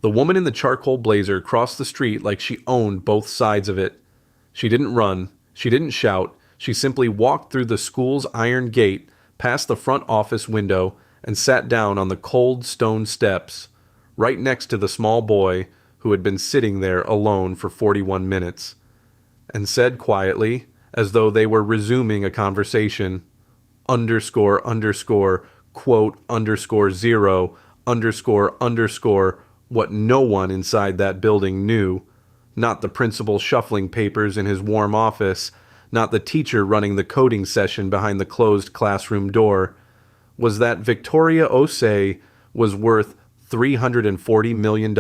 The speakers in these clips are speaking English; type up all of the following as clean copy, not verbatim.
The woman in the charcoal blazer crossed the street like she owned both sides of it. She didn't run. She didn't shout. She simply walked through the school's iron gate, past the front office window, and sat down on the cold stone steps, right next to the small boy who had been sitting there alone for 41 minutes, and said quietly, as though they were resuming a conversation, underscore underscore quote underscore zero underscore underscore what no one inside that building knew, not the principal shuffling papers in his warm office, not the teacher running the coding session behind the closed classroom door, was that Victoria Osei was worth $340 million,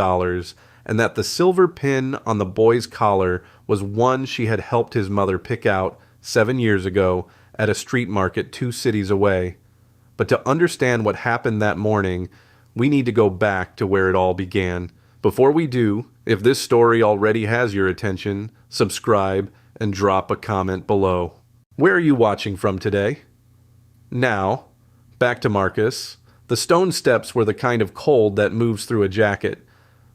and that the silver pin on the boy's collar was one she had helped his mother pick out 7 years ago at a street market 2 cities away. But to understand what happened that morning, we need to go back to where it all began. Before we do, if this story already has your attention, subscribe and drop a comment below. Where are you watching from today? Now, back to Marcus. The stone steps were the kind of cold that moves through a jacket.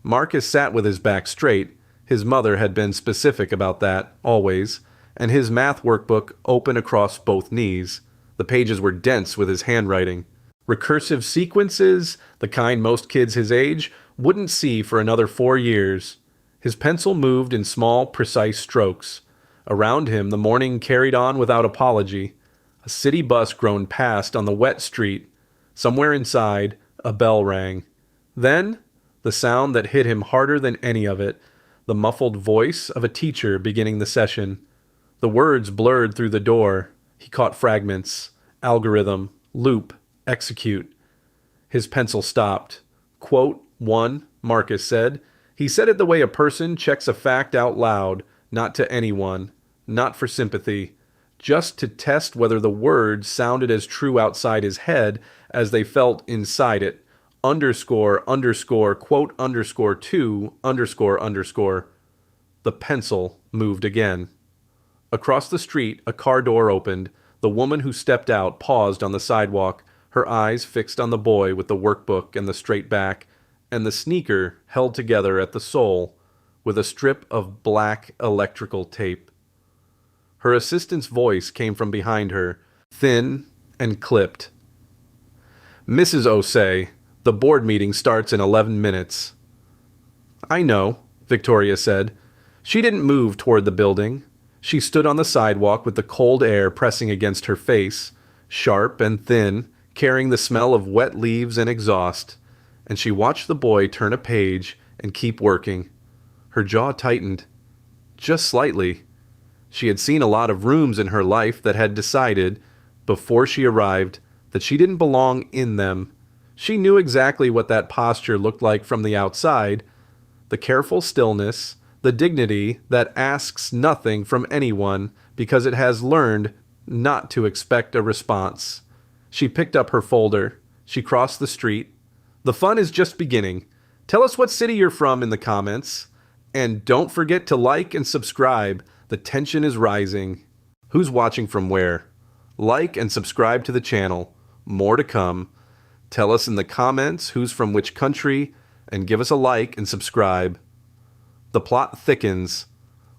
Marcus sat with his back straight. His mother had been specific about that, always, and his math workbook open across both knees. The pages were dense with his handwriting. Recursive sequences, the kind most kids his age wouldn't see for another 4 years. His pencil moved in small, precise strokes. Around him, the morning carried on without apology. A city bus groaned past on the wet street. Somewhere inside, a bell rang. Then, the sound that hit him harder than any of it, the muffled voice of a teacher beginning the session. The words blurred through the door. He caught fragments. Algorithm. Loop. Execute. His pencil stopped. Quote 1, Marcus said. He said it the way a person checks a fact out loud, not to anyone, not for sympathy, just to test whether the words sounded as true outside his head as they felt inside it. Underscore, underscore, quote underscore 2, underscore, underscore. The pencil moved again. Across the street, a car door opened. The woman who stepped out paused on the sidewalk, her eyes fixed on the boy with the workbook and the straight back, and the sneaker held together at the sole with a strip of black electrical tape. Her assistant's voice came from behind her, thin and clipped. Mrs. Osei, the board meeting starts in 11 minutes. I know, Victoria said. She didn't move toward the building. She stood on the sidewalk with the cold air pressing against her face, sharp and thin, carrying the smell of wet leaves and exhaust, and she watched the boy turn a page and keep working. Her jaw tightened, just slightly. She had seen a lot of rooms in her life that had decided, before she arrived, that she didn't belong in them. She knew exactly what that posture looked like from the outside, the careful stillness, the dignity that asks nothing from anyone because it has learned not to expect a response. She picked up her folder. She crossed the street. The fun is just beginning. Tell us what city you're from in the comments. And don't forget to like and subscribe. The tension is rising. Who's watching from where? Like and subscribe to the channel. More to come. Tell us in the comments who's from which country, and give us a like and subscribe. The plot thickens.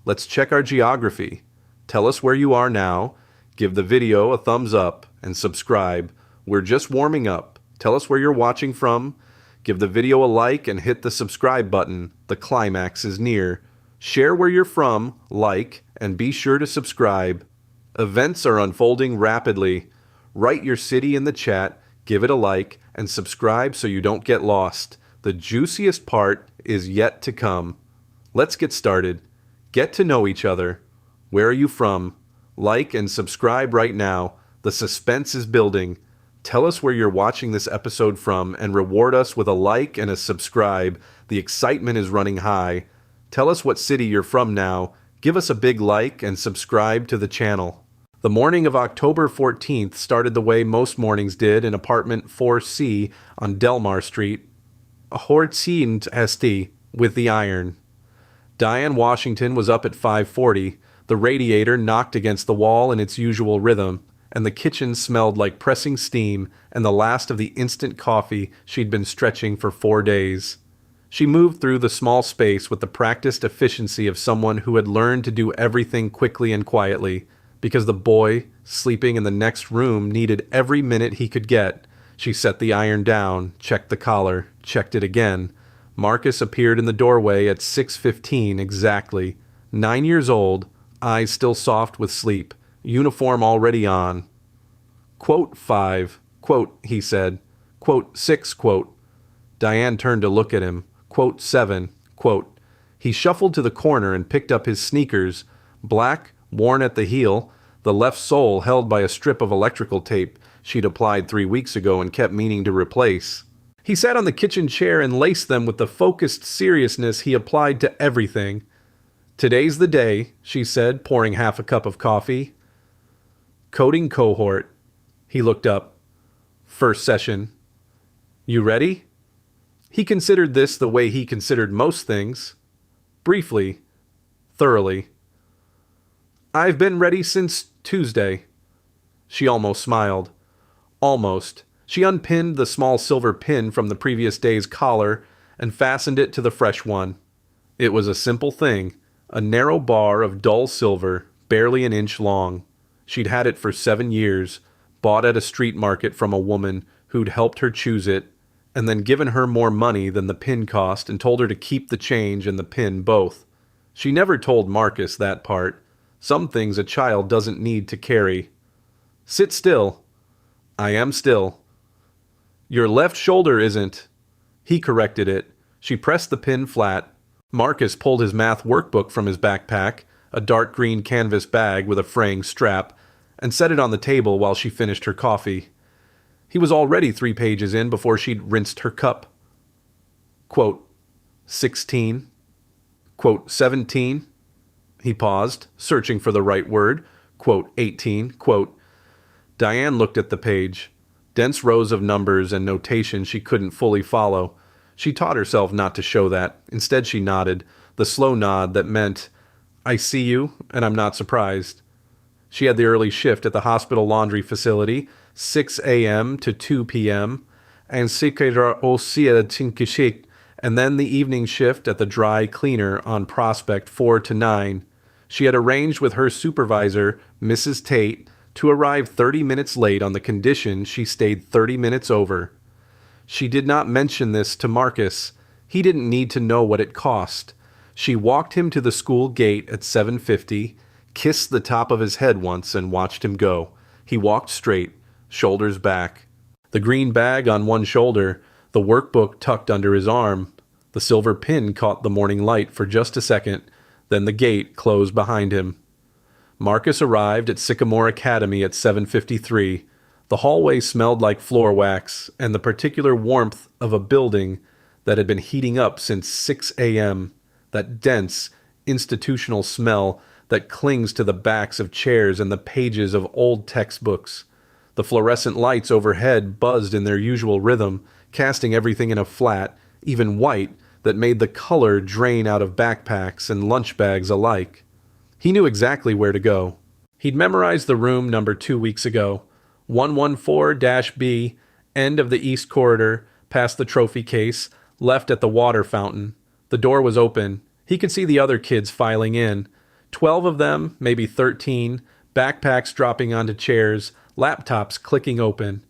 Let's check our geography. Tell us where you are now. Give the video a thumbs up and subscribe. We're just warming up. Tell us where you're watching from. Give the video a like and hit the subscribe button. The climax is near. Share where you're from, like, and be sure to subscribe. Events are unfolding rapidly. Write your city in the chat, give it a like, and subscribe so you don't get lost. The juiciest part is yet to come. Let's get started. Get to know each other. Where are you from? Like and subscribe right now. The suspense is building. Tell us where you're watching this episode from and reward us with a like and a subscribe. The excitement is running high. Tell us what city you're from now. Give us a big like and subscribe to the channel. The morning of October 14th started the way most mornings did in apartment 4C on Delmar Street. Hortzient Esti with the iron. Diane Washington was up at 5:40. The radiator knocked against the wall in its usual rhythm, and the kitchen smelled like pressing steam and the last of the instant coffee she'd been stretching for 4 days. She moved through the small space with the practiced efficiency of someone who had learned to do everything quickly and quietly, because the boy, sleeping in the next room, needed every minute he could get. She set the iron down, checked the collar, checked it again. Marcus appeared in the doorway at 6:15 exactly. 9 years old, eyes still soft with sleep, uniform already on. Quote 5, quote, he said. Quote 6, quote. Diane turned to look at him. Quote 7, quote. He shuffled to the corner and picked up his sneakers, black, worn at the heel, the left sole held by a strip of electrical tape she'd applied 3 weeks ago and kept meaning to replace. He sat on the kitchen chair and laced them with the focused seriousness he applied to everything. Today's the day, she said, pouring half a cup of coffee. Coding cohort. He looked up. First session. You ready? He considered this the way he considered most things. Briefly. Thoroughly. I've been ready since Tuesday. She almost smiled. Almost. She unpinned the small silver pin from the previous day's collar and fastened it to the fresh one. It was a simple thing, a narrow bar of dull silver, barely an inch long. She'd had it for 7 years, bought at a street market from a woman who'd helped her choose it, and then given her more money than the pin cost and told her to keep the change and the pin both. She never told Marcus that part. Some things a child doesn't need to carry. Sit still. I am still. Your left shoulder isn't. He corrected it. She pressed the pin flat. Marcus pulled his math workbook from his backpack, a dark green canvas bag with a fraying strap, and set it on the table while she finished her coffee. He was already 3 pages in before she'd rinsed her cup. Quote, 16. Quote, 17. He paused, searching for the right word. Quote, 18. Quote, Diane looked at the page. Dense rows of numbers and notation she couldn't fully follow. She taught herself not to show that. Instead she nodded, the slow nod that meant, I see you, and I'm not surprised. She had the early shift at the hospital laundry facility, 6 a.m. to 2 p.m., and and then the evening shift at the dry cleaner on Prospect 4 to 9. She had arranged with her supervisor, Mrs. Tate, to arrive 30 minutes late on the condition she stayed 30 minutes over. She did not mention this to Marcus. He didn't need to know what it cost. She walked him to the school gate at 7:50, kissed the top of his head once and watched him go. He walked straight, shoulders back. The green bag on one shoulder, the workbook tucked under his arm. The silver pin caught the morning light for just a second, then the gate closed behind him. Marcus arrived at Sycamore Academy at 7:53. The hallway smelled like floor wax and the particular warmth of a building that had been heating up since 6 a.m., that dense, institutional smell that clings to the backs of chairs and the pages of old textbooks. The fluorescent lights overhead buzzed in their usual rhythm, casting everything in a flat, even white, that made the color drain out of backpacks and lunch bags alike. He knew exactly where to go. He'd memorized the room number 2 weeks ago, 114-B, end of the east corridor, past the trophy case, left at the water fountain. The door was open. He could see the other kids filing in. 12 of them, maybe 13, backpacks dropping onto chairs, laptops clicking open.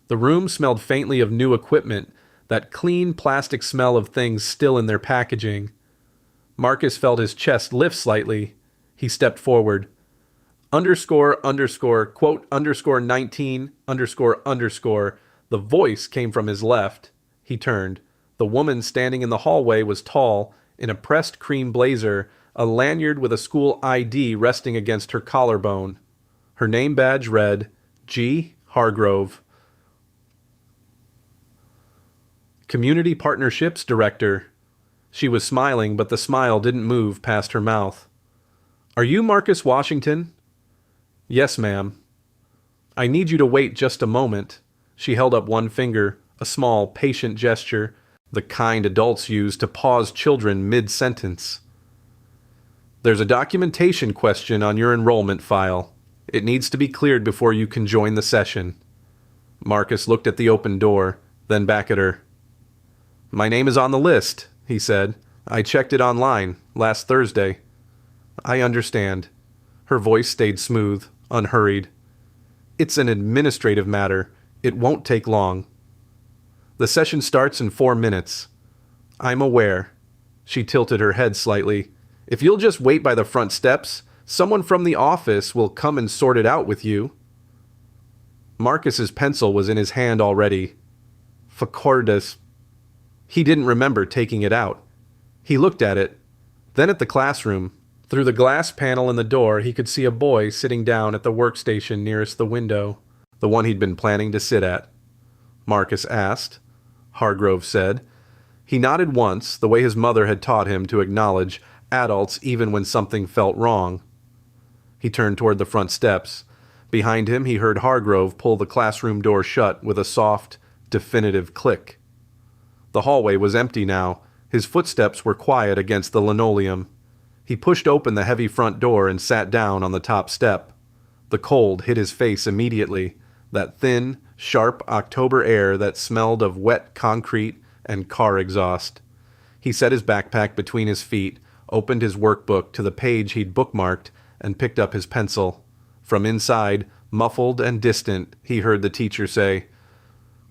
The room smelled faintly of new equipment, that clean plastic smell of things still in their packaging. Marcus felt his chest lift slightly. He stepped forward. Quote, 19, The voice came from his left. He turned. The woman standing in the hallway was tall, in a pressed cream blazer, a lanyard with a school ID resting against her collarbone. Her name badge read, G. Hargrove. Community Partnerships Director. She was smiling, but the smile didn't move past her mouth. Are you Marcus Washington? Yes, ma'am. I need you to wait just a moment. She held up one finger, a small, patient gesture, the kind adults use to pause children mid-sentence. There's a documentation question on your enrollment file. It needs to be cleared before you can join the session. Marcus looked at the open door, then back at her. My name is on the list, he said. I checked it online last Thursday. I understand. Her voice stayed smooth, unhurried. It's an administrative matter. It won't take long. The session starts in 4 minutes. I'm aware. She tilted her head slightly. If you'll just wait by the front steps, someone from the office will come and sort it out with you. Marcus's pencil was in his hand already. Facordus. He didn't remember taking it out. He looked at it, then at the classroom. Through the glass panel in the door, he could see a boy sitting down at the workstation nearest the window, the one he'd been planning to sit at. Marcus asked. Hargrove said. He nodded once, the way his mother had taught him to acknowledge adults even when something felt wrong. He turned toward the front steps. Behind him, he heard Hargrove pull the classroom door shut with a soft, definitive click. The hallway was empty now. His footsteps were quiet against the linoleum. He pushed open the heavy front door and sat down on the top step. The cold hit his face immediately, that thin, sharp October air that smelled of wet concrete and car exhaust. He set his backpack between his feet, opened his workbook to the page he'd bookmarked, and picked up his pencil. From inside, muffled and distant, he heard the teacher say,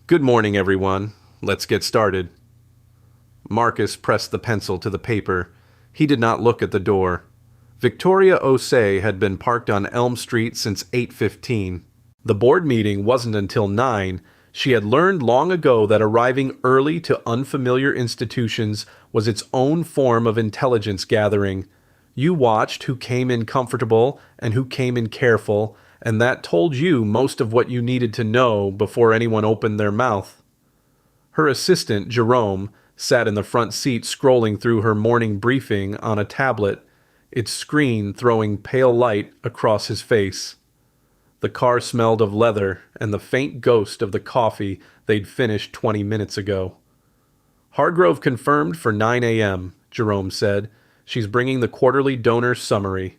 "Good morning, everyone. Let's get started." Marcus pressed the pencil to the paper. He did not look at the door. Victoria Osei had been parked on Elm Street since 8:15. The board meeting wasn't until 9. She had learned long ago that arriving early to unfamiliar institutions was its own form of intelligence gathering. You watched who came in comfortable and who came in careful, and that told you most of what you needed to know before anyone opened their mouth. Her assistant, Jerome, sat in the front seat scrolling through her morning briefing on a tablet, its screen throwing pale light across his face. The car smelled of leather and the faint ghost of the coffee they'd finished 20 minutes ago. Hargrove confirmed for 9 a.m., Jerome said. She's bringing the quarterly donor summary.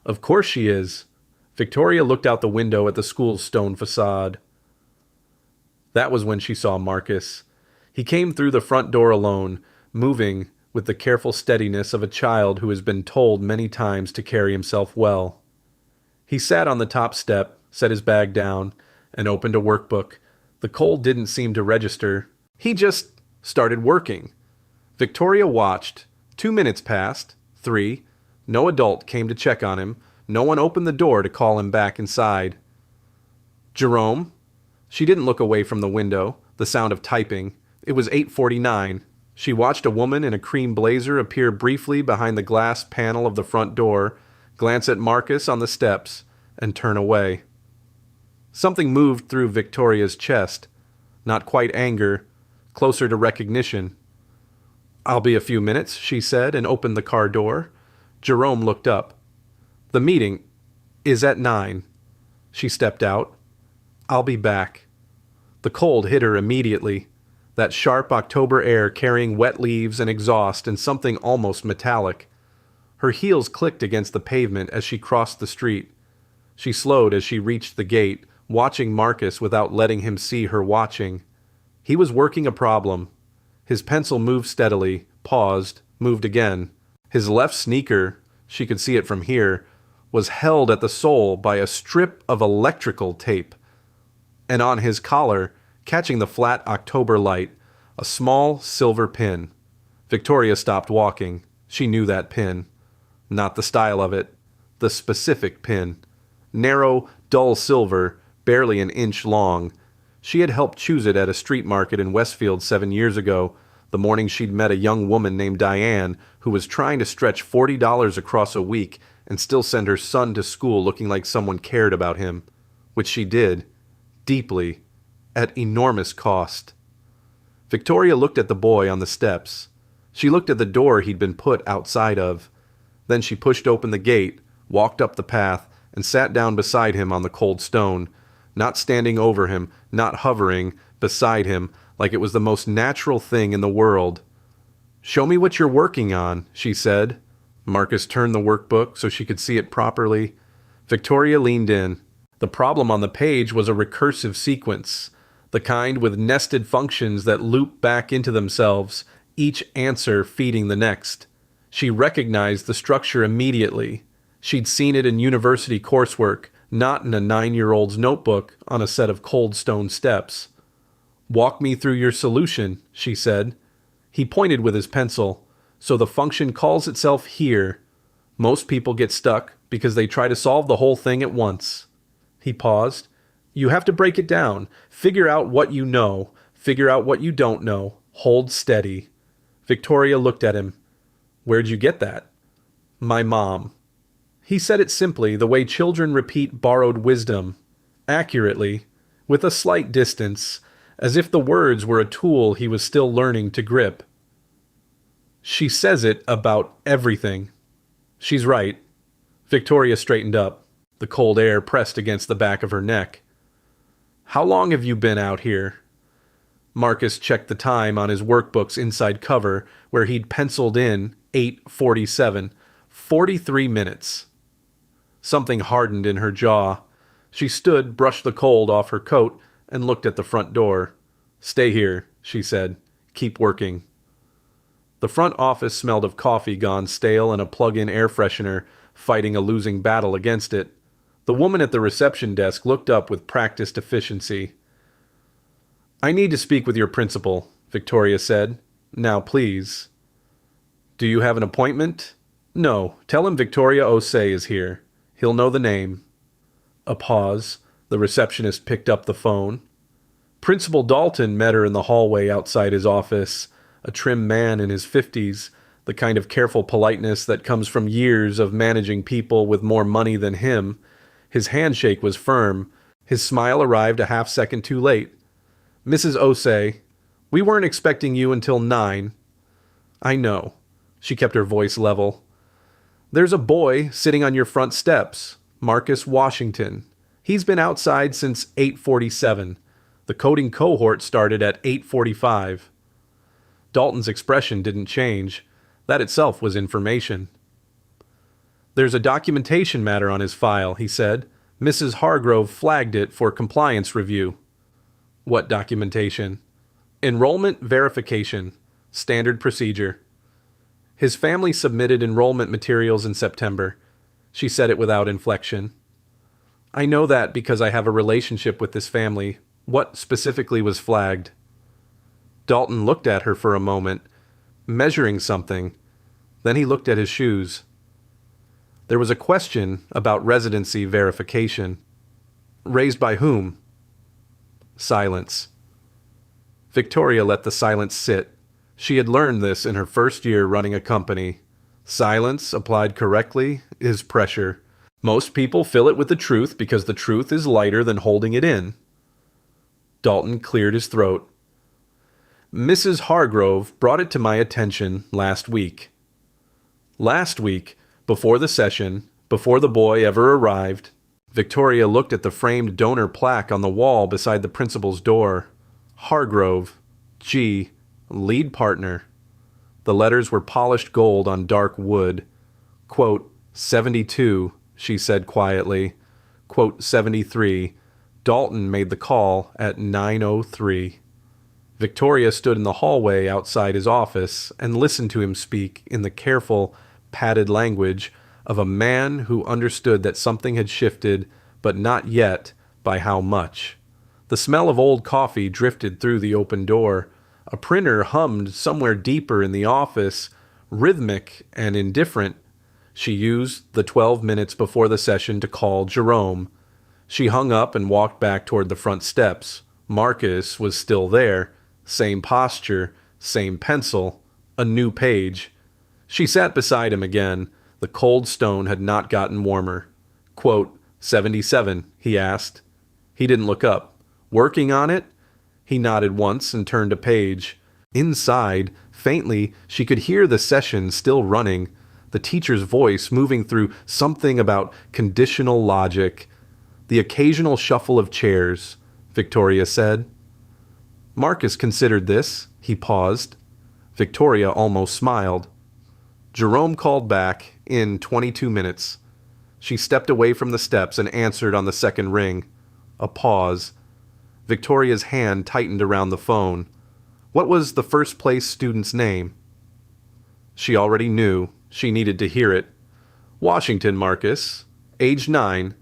Of course she is. Victoria looked out the window at the school's stone facade. That was when she saw Marcus. He came through the front door alone, moving with the careful steadiness of a child who has been told many times to carry himself well. He sat on the top step, set his bag down, and opened a workbook. The cold didn't seem to register. He just started working. Victoria watched. 2 minutes passed. 3. No adult came to check on him. No one opened the door to call him back inside. Jerome? She didn't look away from the window, the sound of typing. It was 8:49. She watched a woman in a cream blazer appear briefly behind the glass panel of the front door, glance at Marcus on the steps, and turn away. Something moved through Victoria's chest. Not quite anger, closer to recognition. "I'll be a few minutes," she said, and opened the car door. Jerome looked up. "The meeting is at 9. She stepped out. "I'll be back." The cold hit her immediately. That sharp October air carrying wet leaves and exhaust and something almost metallic. Her heels clicked against the pavement as she crossed the street. She slowed as she reached the gate, watching Marcus without letting him see her watching. He was working a problem. His pencil moved steadily, paused, moved again. His left sneaker, she could see it from here, was held at the sole by a strip of electrical tape. And on his collar, catching the flat October light, a small silver pin. Victoria stopped walking. She knew that pin. Not the style of it. The specific pin. Narrow, dull silver, barely an inch long. She had helped choose it at a street market in Westfield 7 years ago, the morning she'd met a young woman named Diane who was trying to stretch $40 across a week and still send her son to school looking like someone cared about him. Which she did. Deeply. At enormous cost. Victoria looked at the boy on the steps. She looked at the door he'd been put outside of. Then she pushed open the gate, walked up the path, and sat down beside him on the cold stone, not standing over him, not hovering, beside him, like it was the most natural thing in the world. "Show me what you're working on," she said. Marcus turned the workbook so she could see it properly. Victoria leaned in. The problem on the page was a recursive sequence. the kind with nested functions that loop back into themselves, each answer feeding the next. She recognized the structure immediately. She'd seen it in university coursework, not in a 9-year-old's notebook on a set of cold stone steps. "Walk me through your solution," she said. He pointed with his pencil. "So the function calls itself here. Most people get stuck because they try to solve the whole thing at once." He paused. "You have to break it down. Figure out what you know. Figure out what you don't know. Hold steady." Victoria looked at him. "Where'd you get that?" "My mom." He said it simply, the way children repeat borrowed wisdom, accurately, with a slight distance, as if the words were a tool he was still learning to grip. "She says it about everything." "She's right." Victoria straightened up. The cold air pressed against the back of her neck. "How long have you been out here?" Marcus checked the time on his workbook's inside cover, where he'd penciled in 8:47. 43 minutes. Something hardened in her jaw. She stood, brushed the cold off her coat, and looked at the front door. "Stay here," she said. "Keep working." The front office smelled of coffee gone stale and a plug-in air freshener fighting a losing battle against it. The woman at the reception desk looked up with practiced efficiency. "I need to speak with your principal," Victoria said. "Now, please." "Do you have an appointment?" "No. Tell him Victoria Osei is here. He'll know the name." A pause. The receptionist picked up the phone. Principal Dalton met her in the hallway outside his office, a trim man in his 50s, the kind of careful politeness that comes from years of managing people with more money than him. His handshake was firm. His smile arrived a half-second too late. "Mrs. Osei, we weren't expecting you until 9. "I know." She kept her voice level. "There's a boy sitting on your front steps, Marcus Washington. He's been outside since 8:47. The coding cohort started at 8:45. Dalton's expression didn't change. That itself was information. "There's a documentation matter on his file," he said. "Mrs. Hargrove flagged it for compliance review." "What documentation?" "Enrollment verification. Standard procedure." His family submitted enrollment materials in September. She said it without inflection. "I know that because I have a relationship with this family. What specifically was flagged?" Dalton looked at her for a moment, measuring something. Then he looked at his shoes. "There was a question about residency verification." "Raised by whom?" Silence. Victoria let the silence sit. She had learned this in her first year running a company. Silence, applied correctly, is pressure. Most people fill it with the truth because the truth is lighter than holding it in. Dalton cleared his throat. "Mrs. Hargrove brought it to my attention last week." Last week, before the session, before the boy ever arrived, Victoria looked at the framed donor plaque on the wall beside the principal's door. Hargrove, G., lead partner. The letters were polished gold on dark wood. Quote, 72, she said quietly. Quote, 73. Dalton made the call at 9:03. Victoria stood in the hallway outside his office and listened to him speak in the careful, padded language of a man who understood that something had shifted, but not yet by how much. The smell of old coffee drifted through the open door. A printer hummed somewhere deeper in the office, rhythmic and indifferent. She used the 12 minutes before the session to call Jerome. She hung up and walked back toward the front steps. Marcus was still there. Same posture, same pencil, a new page. She sat beside him again. The cold stone had not gotten warmer. Quote, 77, he asked. He didn't look up. Working on it? He nodded once and turned a page. Inside, faintly, she could hear the session still running, the teacher's voice moving through something about conditional logic. The occasional shuffle of chairs, Victoria said. Marcus considered this. He paused. Victoria almost smiled. Jerome called back in 22 minutes. She stepped away from the steps and answered on the second ring. A pause. Victoria's hand tightened around the phone. What was the first place student's name? She already knew. She needed to hear it. Washington, Marcus. Age 9.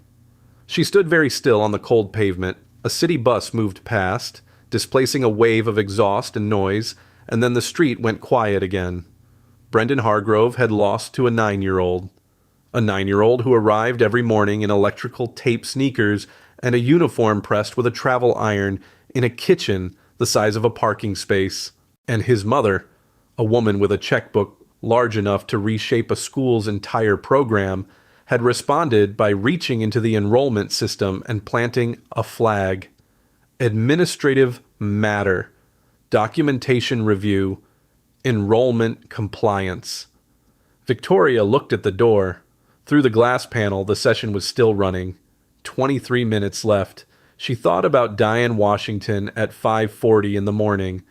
She stood very still on the cold pavement. A city bus moved past, displacing a wave of exhaust and noise, and then the street went quiet again. Brendan Hargrove had lost to a 9-year-old. A 9-year-old who arrived every morning in electrical tape sneakers and a uniform pressed with a travel iron in a kitchen the size of a parking space. And his mother, a woman with a checkbook large enough to reshape a school's entire program, had responded by reaching into the enrollment system and planting a flag. Administrative matter, documentation review, enrollment compliance. Victoria looked at the door. Through the glass panel, the session was still running. 23 minutes left. She thought about Diane Washington at 5:40 in the morning,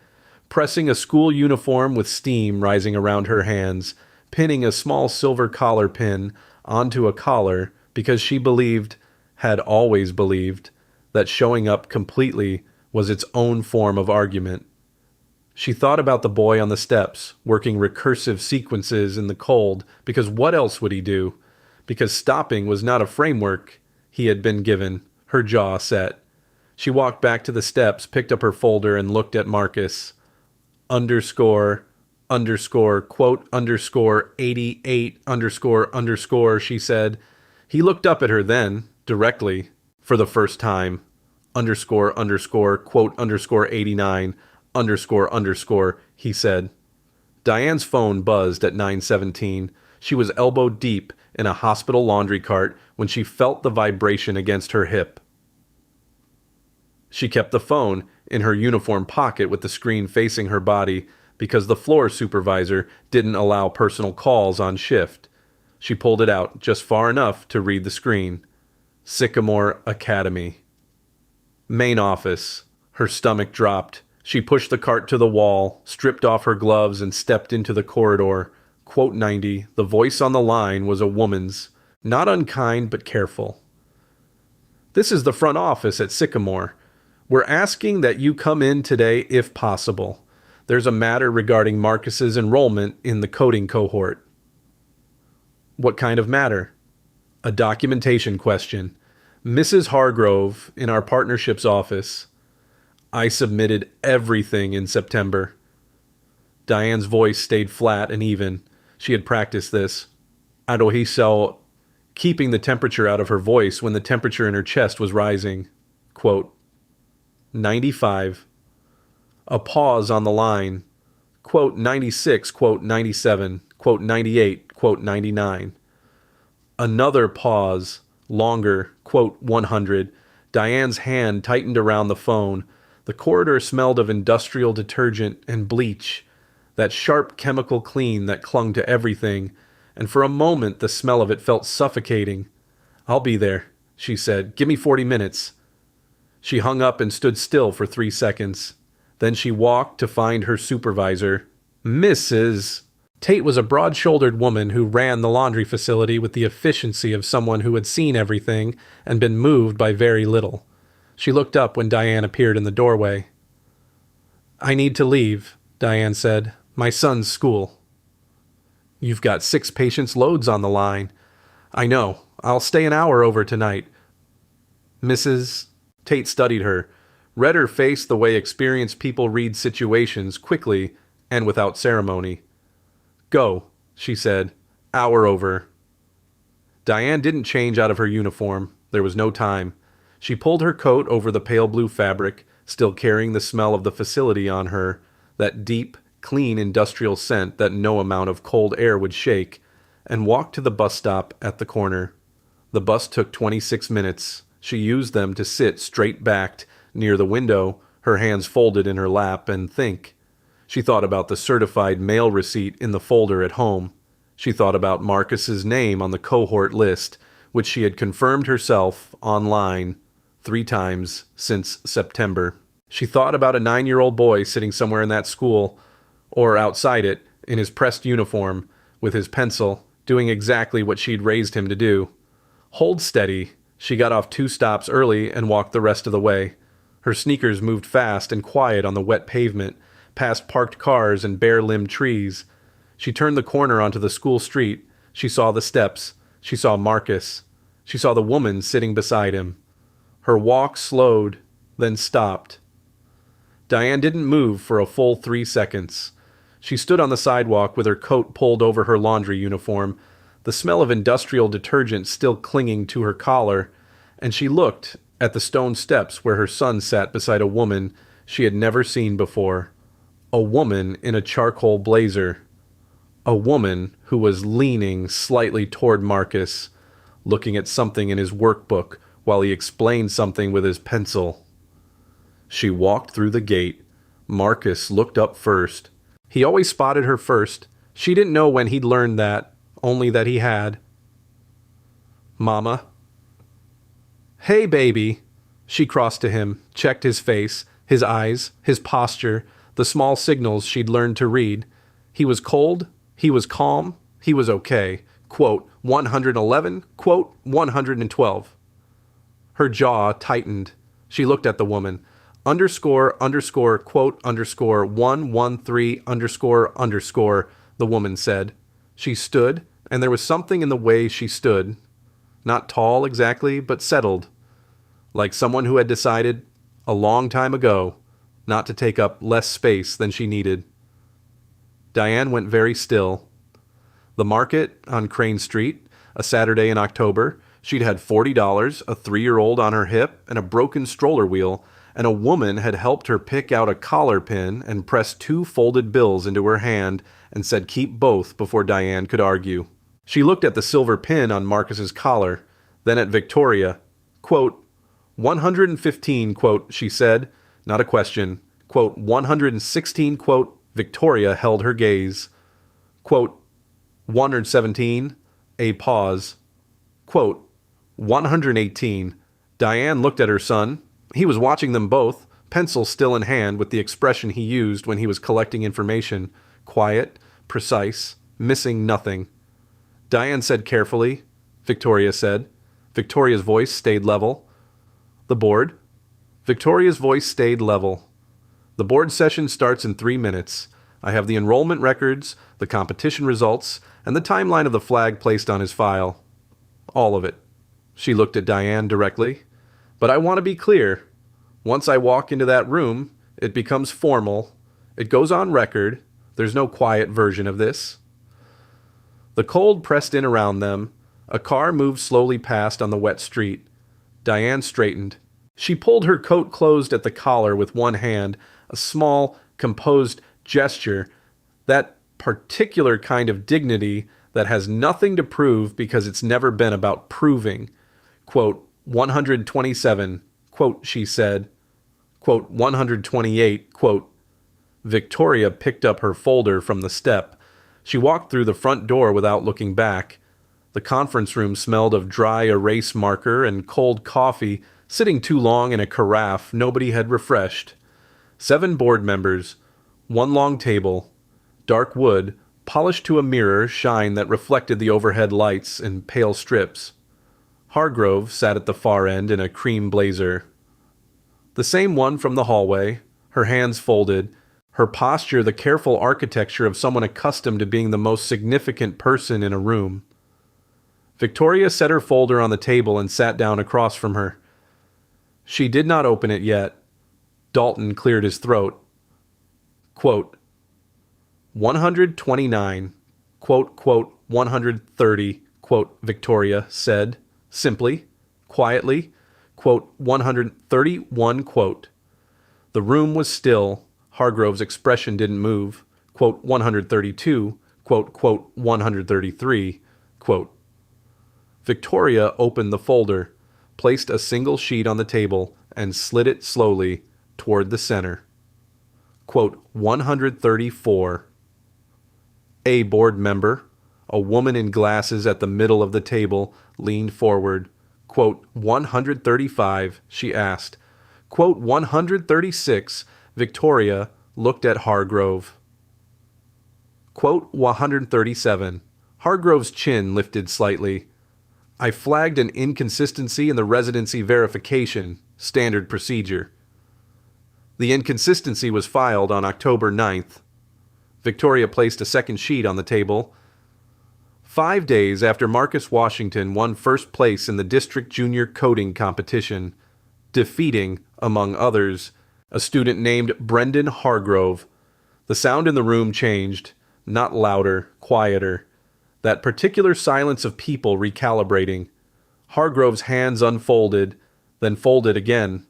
pressing a school uniform with steam rising around her hands, pinning a small silver collar pin onto a collar because she believed, had always believed, that showing up completely was its own form of argument. She thought about the boy on the steps, working recursive sequences in the cold, because what else would he do? Because stopping was not a framework he had been given. Her jaw set. She walked back to the steps, picked up her folder, and looked at Marcus. Underscore, quote, underscore, 88, underscore, she said. He looked up at her then, directly, for the first time. Underscore, quote, underscore, 89, underscore, he said. Diane's phone buzzed at 9:17. She was elbow deep in a hospital laundry cart when she felt the vibration against her hip. She kept the phone in her uniform pocket with the screen facing her body because the floor supervisor didn't allow personal calls on shift. She pulled it out just far enough to read the screen. Sycamore Academy. Main office. Her stomach dropped. She pushed the cart to the wall, stripped off her gloves, and stepped into the corridor. Quote 90, the voice on the line was a woman's, not unkind but careful. This is the front office at Sycamore. We're asking that you come in today if possible. There's a matter regarding Marcus's enrollment in the coding cohort. What kind of matter? A documentation question. Mrs. Hargrove, in our partnerships office. I submitted everything in September. Diane's voice stayed flat and even. She had practiced this. Adohiso, keeping the temperature out of her voice when the temperature in her chest was rising. Quote, 95. A pause on the line. Quote 96, quote 97, quote 98, quote 99. Another pause, longer, quote 100. Diane's hand tightened around the phone. The corridor smelled of industrial detergent and bleach, that sharp chemical clean that clung to everything, and for a moment the smell of it felt suffocating. I'll be there, she said. Give me 40 minutes. She hung up and stood still for 3 seconds. Then she walked to find her supervisor. Mrs. Tate was a broad-shouldered woman who ran the laundry facility with the efficiency of someone who had seen everything and been moved by very little. She looked up when Diane appeared in the doorway. I need to leave, Diane said. My son's school. You've got 6 patients' loads on the line. I know. I'll stay an hour over tonight. Mrs. Tate studied her, read her face the way experienced people read situations, quickly and without ceremony. Go, she said. Hour over. Diane didn't change out of her uniform. There was no time. She pulled her coat over the pale blue fabric, still carrying the smell of the facility on her, that deep, clean industrial scent that no amount of cold air would shake, and walked to the bus stop at the corner. The bus took 26 minutes. She used them to sit straight-backed near the window, her hands folded in her lap, and think. She thought about the certified mail receipt in the folder at home. She thought about Marcus's name on the cohort list, which she had confirmed herself online 3 times since September. She thought about a 9-year-old boy sitting somewhere in that school, or outside it, in his pressed uniform, with his pencil, doing exactly what she'd raised him to do. Hold steady. She got off 2 stops early and walked the rest of the way. Her sneakers moved fast and quiet on the wet pavement, past parked cars and bare-limbed trees. She turned the corner onto the school street. She saw the steps. She saw Marcus. She saw the woman sitting beside him. Her walk slowed, then stopped. Diane didn't move for a full 3 seconds. She stood on the sidewalk with her coat pulled over her laundry uniform, the smell of industrial detergent still clinging to her collar, and she looked at the stone steps where her son sat beside a woman she had never seen before. A woman in a charcoal blazer. A woman who was leaning slightly toward Marcus, looking at something in his workbook while he explained something with his pencil. She walked through the gate. Marcus looked up first. He always spotted her first. She didn't know when he'd learned that, only that he had. "Mama." "Hey, baby." She crossed to him, checked his face, his eyes, his posture, the small signals she'd learned to read. He was cold, he was calm, he was okay. Quote, 111, quote, 112. Her jaw tightened. She looked at the woman. Underscore, underscore, quote, underscore, 113, underscore, underscore, the woman said. She stood, and there was something in the way she stood. Not tall exactly, but settled. Like someone who had decided, a long time ago, not to take up less space than she needed. Diane went very still. The market on Crane Street, a Saturday in October. She'd had $40, a 3-year-old on her hip, and a broken stroller wheel, and a woman had helped her pick out a collar pin and press 2 folded bills into her hand and said keep both before Diane could argue. She looked at the silver pin on Marcus's collar, then at Victoria. Quote, 115, quote, she said, not a question. Quote, 116, quote, Victoria held her gaze. Quote, 117, a pause. Quote, 118. Diane looked at her son. He was watching them both, pencil still in hand with the expression he used when he was collecting information. Quiet, precise, missing nothing. Diane said carefully. Victoria said. Victoria's voice stayed level. The board. Victoria's voice stayed level. The board session starts in 3 minutes. I have the enrollment records, the competition results, and the timeline of the flag placed on his file. All of it. She looked at Diane directly. But I want to be clear. Once I walk into that room, it becomes formal. It goes on record. There's no quiet version of this. The cold pressed in around them. A car moved slowly past on the wet street. Diane straightened. She pulled her coat closed at the collar with one hand, a small, composed gesture, that particular kind of dignity that has nothing to prove because it's never been about proving. Quote, 127, quote, she said. Quote, 128, quote. Victoria picked up her folder from the step. She walked through the front door without looking back. The conference room smelled of dry erase marker and cold coffee, sitting too long in a carafe nobody had refreshed. 7 board members, 1 long table, dark wood, polished to a mirror shine that reflected the overhead lights in pale strips. Hargrove sat at the far end in a cream blazer. The same one from the hallway, her hands folded, her posture the careful architecture of someone accustomed to being the most significant person in a room. Victoria set her folder on the table and sat down across from her. She did not open it yet. Dalton cleared his throat. Quote, 129, quote, quote, 130, quote, Victoria said, simply, quietly, quote, 131, quote. The room was still. Hargrove's expression didn't move. Quote, 132, quote, quote, 133, quote. Victoria opened the folder, placed a single sheet on the table, and slid it slowly toward the center. Quote, 134. A board member, a woman in glasses at the middle of the table, leaned forward. Quote, 135, she asked. Quote, 136, Victoria looked at Hargrove. Quote, 137. Hargrove's chin lifted slightly. I flagged an inconsistency in the residency verification, standard procedure. The inconsistency was filed on October 9th. Victoria placed a second sheet on the table. 5 days after Marcus Washington won first place in the district junior coding competition, defeating, among others, a student named Brendan Hargrove. The sound in the room changed, not louder, quieter. That particular silence of people recalibrating. Hargrove's hands unfolded, then folded again.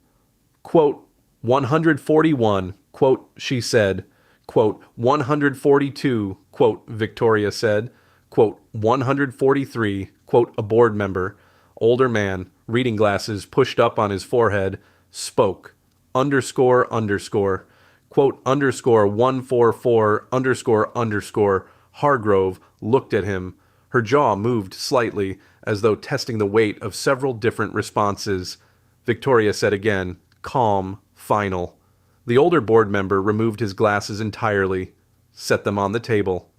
Quote, 141, quote, she said. Quote, 142, quote, Victoria said. Quote, 143, quote, a board member, older man, reading glasses pushed up on his forehead, spoke, underscore, underscore, quote, underscore 144, underscore, underscore. Hargrove looked at him. Her jaw moved slightly, as though testing the weight of several different responses. Victoria said again, calm, final. The older board member removed his glasses entirely, set them on the table.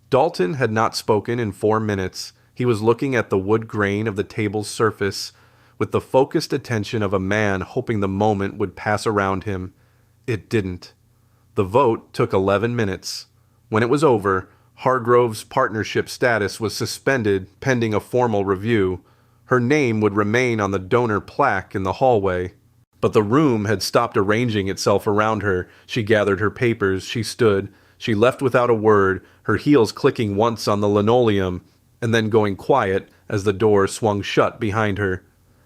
Dalton had not spoken in 4 minutes. He was looking at the wood grain of the table's surface, with the focused attention of a man hoping the moment would pass around him. It didn't. The vote took 11 minutes. When it was over, Hargrove's partnership status was suspended pending a formal review. Her name would remain on the donor plaque in the hallway. But the room had stopped arranging itself around her. She gathered her papers. She stood. She left without a word, her heels clicking once on the linoleum, and then going quiet as the door swung shut behind her.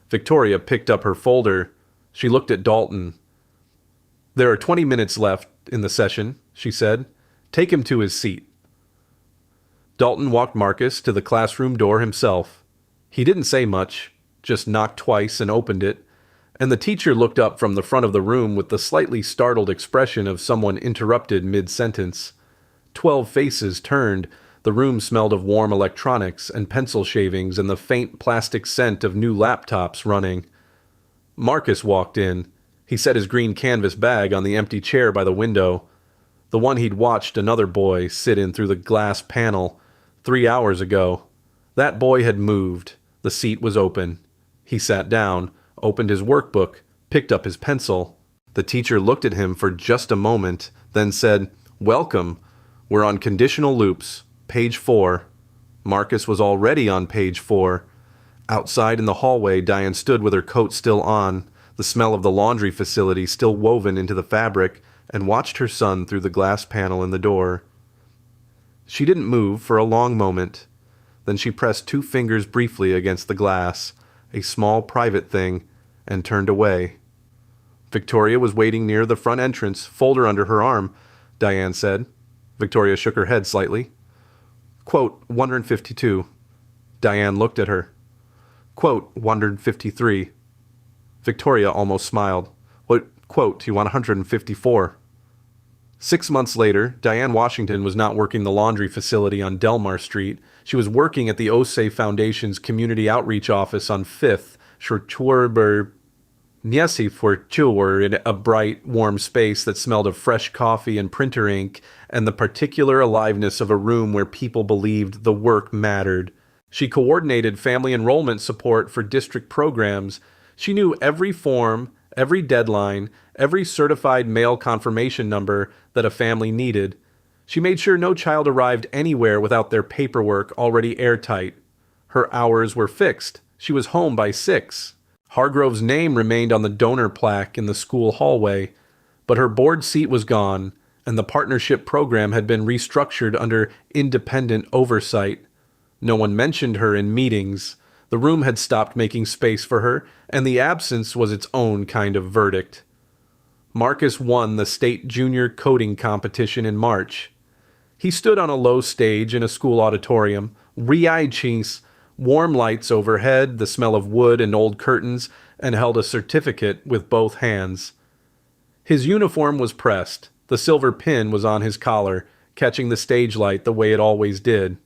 Victoria picked up her folder. She looked at Dalton. There are 20 minutes left in the session, she said. Take him to his seat. Dalton walked Marcus to the classroom door himself. He didn't say much, just knocked twice and opened it, and the teacher looked up from the front of the room with the slightly startled expression of someone interrupted mid-sentence. 12 faces turned. The room smelled of warm electronics and pencil shavings and the faint plastic scent of new laptops running. Marcus walked in. He set his green canvas bag on the empty chair by the window, the one he'd watched another boy sit in through the glass panel 3 hours ago. That boy had moved. The seat was open. He sat down, opened his workbook, picked up his pencil. The teacher looked at him for just a moment, then said, "Welcome. We're on conditional loops. Page 4. Marcus was already on page 4. Outside in the hallway, Diane stood with her coat still on, the smell of the laundry facility still woven into the fabric, and watched her son through the glass panel in the door. She didn't move for a long moment. Then she pressed 2 fingers briefly against the glass, a small private thing, and turned away. Victoria was waiting near the front entrance, folder under her arm, Diane said. Victoria shook her head slightly. Quote, 152. Diane looked at her. Quote, 153. Victoria almost smiled. What, quote, you want 154? 6 months later, Diane Washington was not working the laundry facility on Delmar Street. She was working at the Osei Foundation's Community Outreach Office on 5th, Schwarber Niesi for Chilwer, in a bright, warm space that smelled of fresh coffee and printer ink and the particular aliveness of a room where people believed the work mattered. She coordinated family enrollment support for district programs. She knew every form, every deadline, every certified mail confirmation number that a family needed. She made sure no child arrived anywhere without their paperwork already airtight. Her hours were fixed. She was home by 6. Hargrove's name remained on the donor plaque in the school hallway, but her board seat was gone, and the partnership program had been restructured under independent oversight. No one mentioned her in meetings. The room had stopped making space for her, and the absence was its own kind of verdict. Marcus won the state junior coding competition in March. He stood on a low stage in a school auditorium, cheese, warm lights overhead, the smell of wood and old curtains, and held a certificate with both hands. His uniform was pressed. The silver pin was on his collar, catching the stage light the way it always did.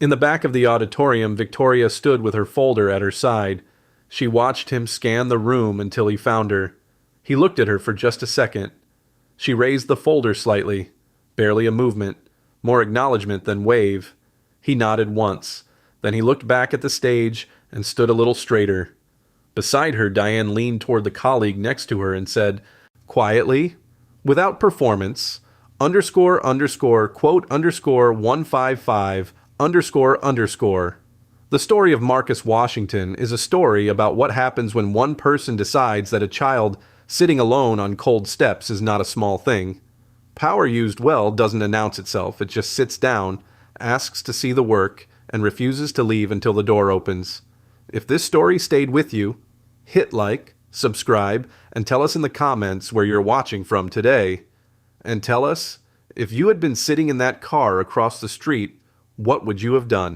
In the back of the auditorium, Victoria stood with her folder at her side. She watched him scan the room until he found her. He looked at her for just a second. She raised the folder slightly. Barely a movement. More acknowledgement than wave. He nodded once. Then he looked back at the stage and stood a little straighter. Beside her, Diane leaned toward the colleague next to her and said, quietly, without performance, underscore underscore quote underscore 155 underscore underscore. The story of Marcus Washington is a story about what happens when one person decides that a child sitting alone on cold steps is not a small thing. Power used well doesn't announce itself, it just sits down, asks to see the work, and refuses to leave until the door opens. If this story stayed with you, hit like, subscribe, and tell us in the comments where you're watching from today. And tell us, if you had been sitting in that car across the street, what would you have done?